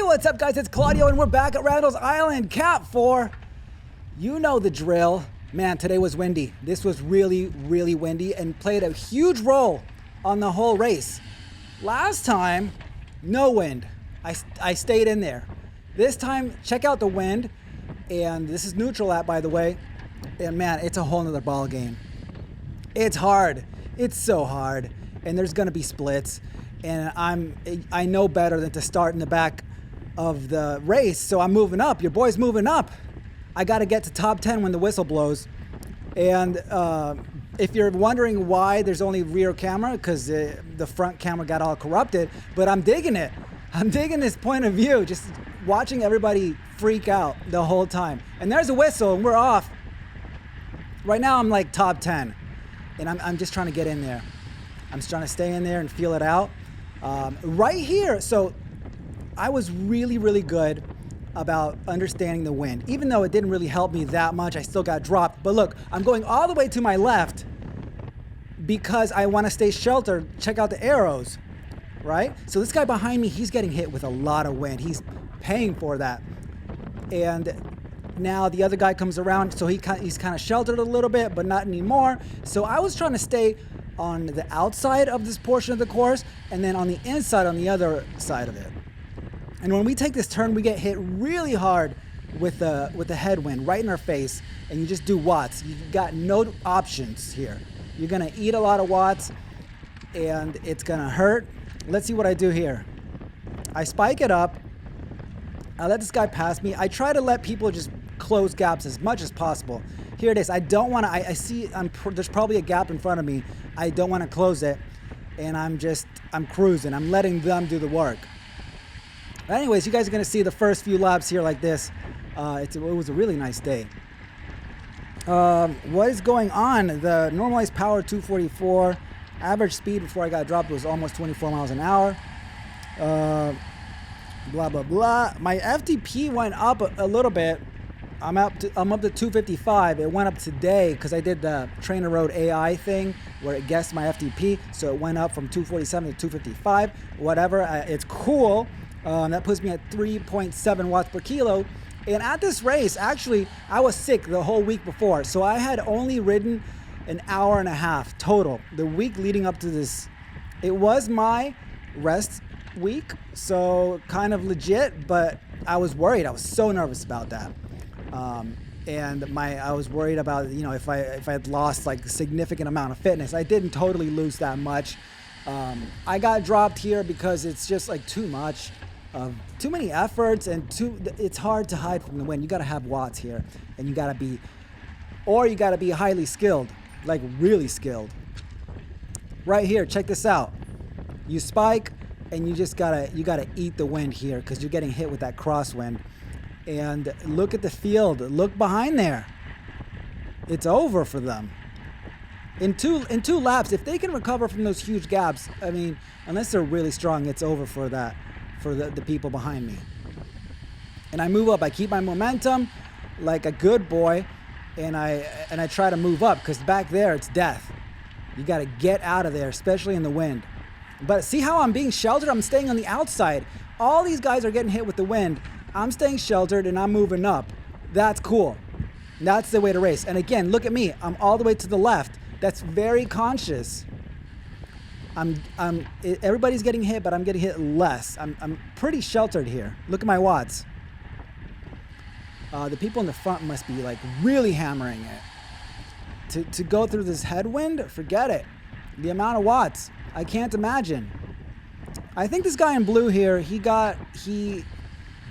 what's up, guys? It's Claudio, and we're back at Randall's Island, Cap 4. You know the drill. Man, today was windy. This was really, really windy and played a huge role on the whole race. Last time, no wind. I stayed in there. This time, check out the wind. And this is neutral at, by the way. And man, it's a whole nother ball game. It's hard. It's so hard. And there's going to be splits. And I know better than to start in the back of the race, so I'm moving up. Your boy's moving up. I got to get to top 10 when the whistle blows. And if you're wondering why there's only rear camera, because the front camera got all corrupted, but I'm digging it. I'm digging this point of view, just watching everybody freak out the whole time. And there's a whistle, and we're off. Right now, I'm like top 10, and I'm just trying to get in there. I'm just trying to stay in there and feel it out. Right here, so I was really, really good about understanding the wind. Even though it didn't really help me that much, I still got dropped. But look, I'm going all the way to my left because I want to stay sheltered. Check out the arrows, right? So this guy behind me, he's getting hit with a lot of wind. He's paying for that. And now the other guy comes around, so he's kind of sheltered a little bit, but not anymore. So I was trying to stay on the outside of this portion of the course and then on the inside on the other side of it. And when we take this turn, we get hit really hard with the headwind right in our face, and you just do watts. You got no options here. You're gonna eat a lot of watts and it's gonna hurt. Let's see what I do here. I spike it up. I let this guy pass me. I try to let people just close gaps as much as possible. Here it is. I don't want to, I see there's probably a gap in front of me. I don't want to close it, and I'm cruising. I'm letting them do the work. But anyways, you guys are going to see the first few laps here like this. It was a really nice day. What is going on? The normalized power 244. Average speed before I got dropped was almost 24 miles an hour. Blah, blah, blah. My FTP went up a little bit. I'm up to 255. It went up today because I did the Trainer Road AI thing where it guessed my FTP, so it went up from 247 to 255. Whatever, it's cool. That puts me at 3.7 watts per kilo. And at this race, actually, I was sick the whole week before, so I had only ridden an hour and a half total. The week leading up to this, it was my rest week, so kind of legit, but I was worried. I was so nervous about that. And I was worried about, if I had lost like a significant amount of fitness. I didn't totally lose that much. I got dropped here because it's just like too much, too many efforts, and it's hard to hide from the wind. You got to have watts here, and you got to be highly skilled, like really skilled. Right here, check this out. You spike, and you gotta eat the wind here because you're getting hit with that crosswind. And look at the field. Look behind there. It's over for them. In two laps, if they can recover from those huge gaps, I mean, unless they're really strong, it's over for the people behind me. And I move up. I keep my momentum like a good boy, and I try to move up because back there it's death. You got to get out of there, especially in the wind. But see how I'm being sheltered? I'm staying on the outside. All these guys are getting hit with the wind. I'm staying sheltered and I'm moving up. That's cool. That's the way to race. And again, look at me. I'm all the way to the left. That's very conscious. Everybody's getting hit, but I'm getting hit less. I'm pretty sheltered here. Look at my watts. The people in the front must be like really hammering it. To go through this headwind, forget it. The amount of watts, I can't imagine. I think this guy in blue here,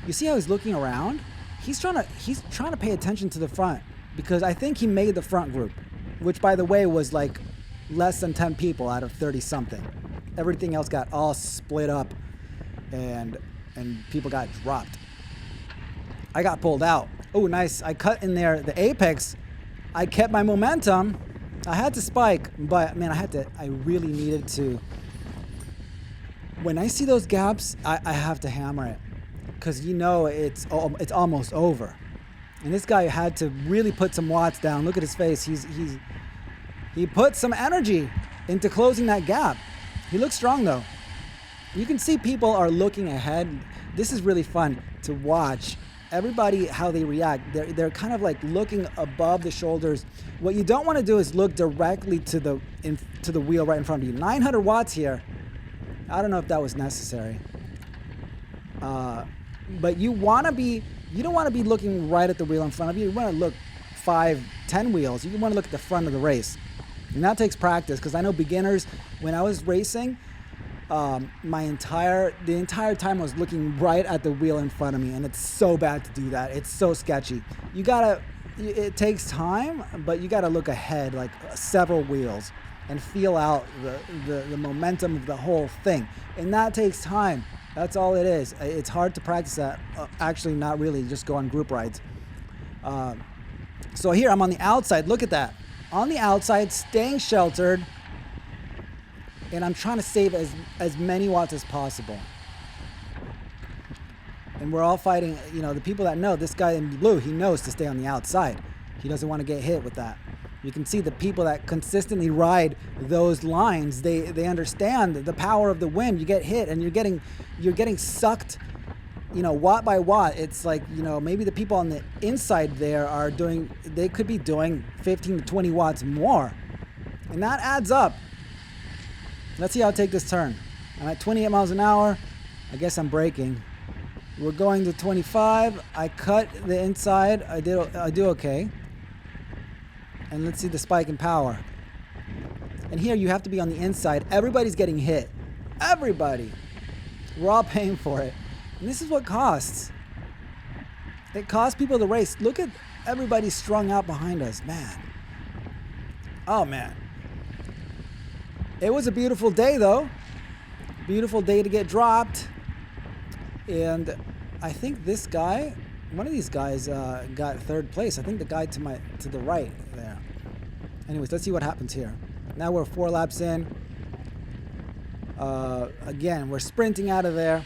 you see how he's looking around? He's trying to pay attention to the front because I think he made the front group, which by the way was like less than 10 people out of 30 something. Everything else got all split up and people got dropped. I got pulled out. Oh, nice. I cut in there the apex. I kept my momentum. I had to spike, but man, I really needed to. When I see those gaps, I have to hammer it. Because it's almost over, and this guy had to really put some watts down. Look at his face. He put some energy into closing that gap. He looks strong though. You can see people are looking ahead. this is really fun to watch. Everybody, how they react. They're kind of like looking above the shoulders. What you don't want to do is look directly to the wheel right in front of you. 900 watts here. I don't know if that was necessary. But you don't want to be looking right at the wheel in front of you. You want to look 5, 10 wheels. You want to look at the front of the race. And that takes practice, because I know beginners, when I was racing, the entire time I was looking right at the wheel in front of me, and it's so bad to do that. It's so sketchy. It takes time, but you gotta look ahead, like several wheels, and feel out the momentum of the whole thing. And that takes time. That's all it is. It's hard to practice that. Actually, not really. Just go on group rides. So here I'm on the outside. Look at that. On the outside, staying sheltered. And I'm trying to save as many watts as possible. And we're all fighting, the people that know, this guy in blue, he knows to stay on the outside. He doesn't want to get hit with that. You can see the people that consistently ride those lines, they understand the power of the wind. You get hit and you're getting sucked, watt by watt. It's like, maybe the people on the inside there they could be doing 15 to 20 watts more. And that adds up. Let's see how I take this turn. I'm at 28 miles an hour. I guess I'm braking. We're going to 25. I cut the inside. I do okay. And let's see the spike in power. And here you have to be on the inside. Everybody's getting hit. Everybody. We're all paying for it. And this is what costs. It costs people the race. Look at everybody strung out behind us. Man. Oh, man. It was a beautiful day, though. Beautiful day to get dropped. And I think one of these guys got third place. I think the guy to the right there. Anyways, let's see what happens here. Now we're 4 laps in. Again, we're sprinting out of there.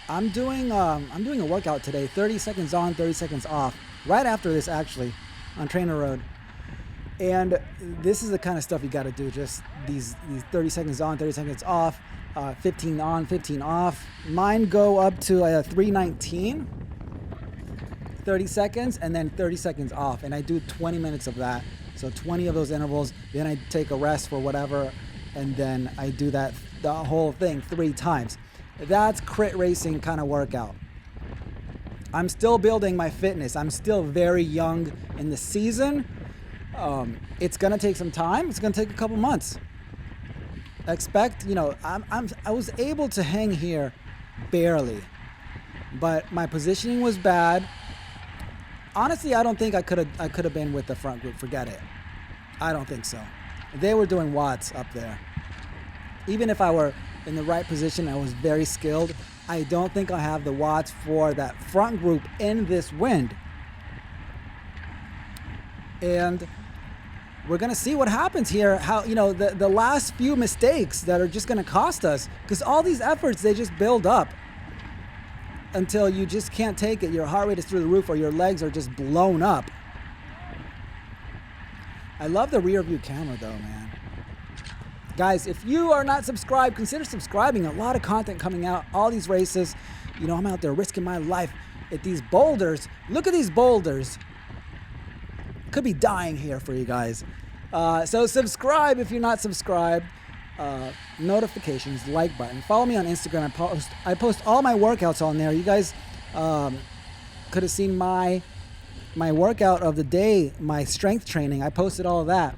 I'm doing a workout today. 30 seconds on, 30 seconds off. Right after this, actually, on Trainer Road. And this is the kind of stuff you got to do. Just these 30 seconds on, 30 seconds off, 15 on, 15 off. Mine go up to 319, 30 seconds, and then 30 seconds off. And I do 20 minutes of that. So 20 of those intervals. Then I take a rest for whatever. And then I do the whole thing 3 times. That's crit racing kind of workout. I'm still building my fitness. I'm still very young in the season. It's gonna take some time. It's gonna take a couple months. Expect, I was able to hang here barely, but my positioning was bad. Honestly, I don't think I could have been with the front group. Forget it. I don't think so. They were doing watts up there. Even if I were in the right position, I was very skilled. I don't think I have the watts for that front group in this wind. And we're going to see what happens here. How, the last few mistakes that are just going to cost us, because all these efforts, they just build up until you just can't take it. Your heart rate is through the roof, or your legs are just blown up. I love the rear view camera though, man. Guys, if you are not subscribed, consider subscribing. A lot of content coming out, all these races. I'm out there risking my life at these boulders. Look at these boulders. Could be dying here for you guys. So subscribe if you're not subscribed. Notifications, like button. Follow me on Instagram. I post all my workouts on there. You guys could have seen my workout of the day, my strength training. I posted all of that,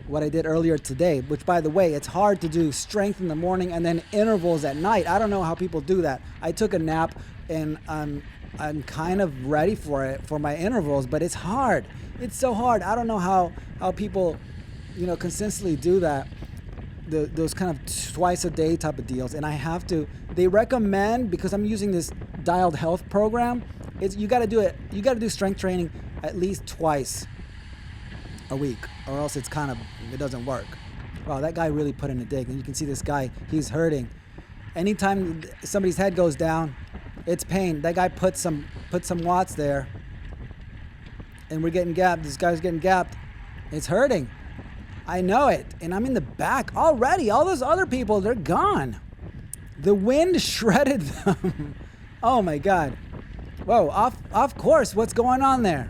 what I did earlier today, which, by the way, it's hard to do strength in the morning and then intervals at night. I don't know how people do that. I took a nap and I'm kind of ready for it, for my intervals, but it's hard. It's so hard. I don't know how people, consistently do that, those kind of twice a day type of deals. And I have to, they recommend, because I'm using this dialed health program, you got to do it. You got to do strength training at least twice a week, or else it doesn't work. Wow, that guy really put in a dig. And you can see this guy, he's hurting. Anytime somebody's head goes down, it's pain. That guy put some watts there. And we're getting gapped. This guy's getting gapped. It's hurting. I know it. And I'm in the back already. All those other people, they're gone. The wind shredded them. Oh my God. Whoa, off course. What's going on there?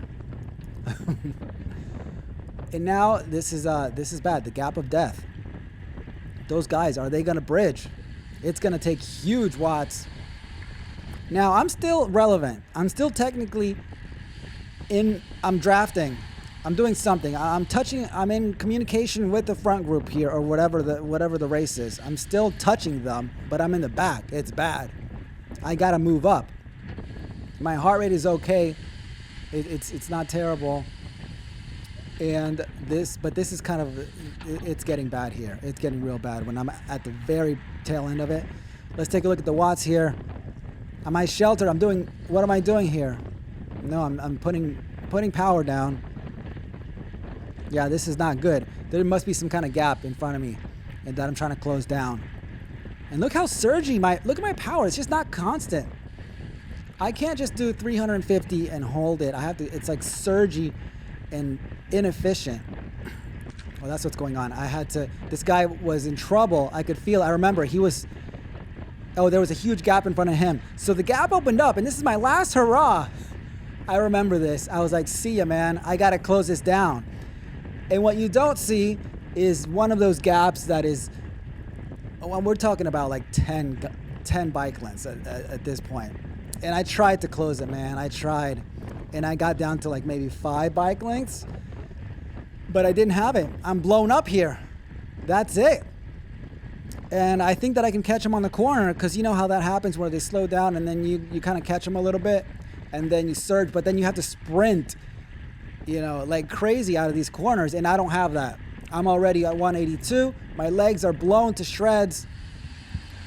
And now this is bad. The gap of death. Those guys, are they gonna bridge? It's gonna take huge watts. Now I'm still relevant. I'm still technically I'm drafting. I'm doing something. I'm in communication with the front group here, or whatever the race is. I'm still touching them, but I'm in the back. It's bad. I gotta move up. My heart rate is okay. It's not terrible. And this is kind of, it's getting bad here. It's getting real bad when I'm at the very tail end of it. Let's take a look at the watts here. Am I sheltered? What am I doing here? No, I'm putting power down. Yeah, this is not good. There must be some kind of gap in front of me and that I'm trying to close down. And look how surgy look at my power. It's just not constant. I can't just do 350 and hold it. It's like surgy and inefficient. Well, that's what's going on. This guy was in trouble. I could feel, I remember there was a huge gap in front of him. So the gap opened up, and this is my last hurrah. I remember this. I was like, see ya, man. I got to close this down. And what you don't see is one of those gaps that is, we're talking about like 10 bike lengths at this point. And I tried to close it, man. I tried. And I got down to like maybe 5 bike lengths. But I didn't have it. I'm blown up here. That's it. And I think that I can catch them on the corner, because you know how that happens where they slow down and then you kind of catch them a little bit and then you surge, but then you have to sprint, like crazy out of these corners, and I don't have that. I'm already at 182. My legs are blown to shreds,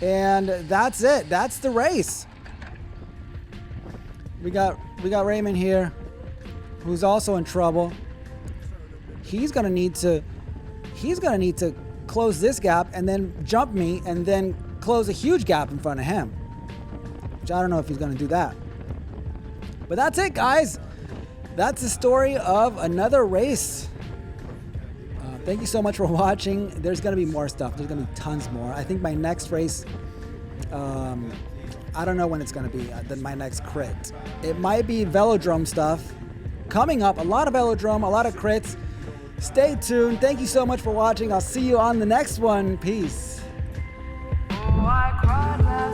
and that's it. That's the race. We got Raymond here, who's also in trouble. He's gonna need to close this gap and then jump me and then close a huge gap in front of him, which I don't know if he's gonna do that. But that's it, guys. That's the story of another race. Thank you so much for watching. There's gonna be more stuff. There's gonna be tons more. I think my next race, I don't know when it's gonna be. My next crit. It might be velodrome stuff coming up. A lot of velodrome, a lot of crits. Stay tuned. Thank you so much for watching. I'll see you on the next one. Peace. Oh, I cried last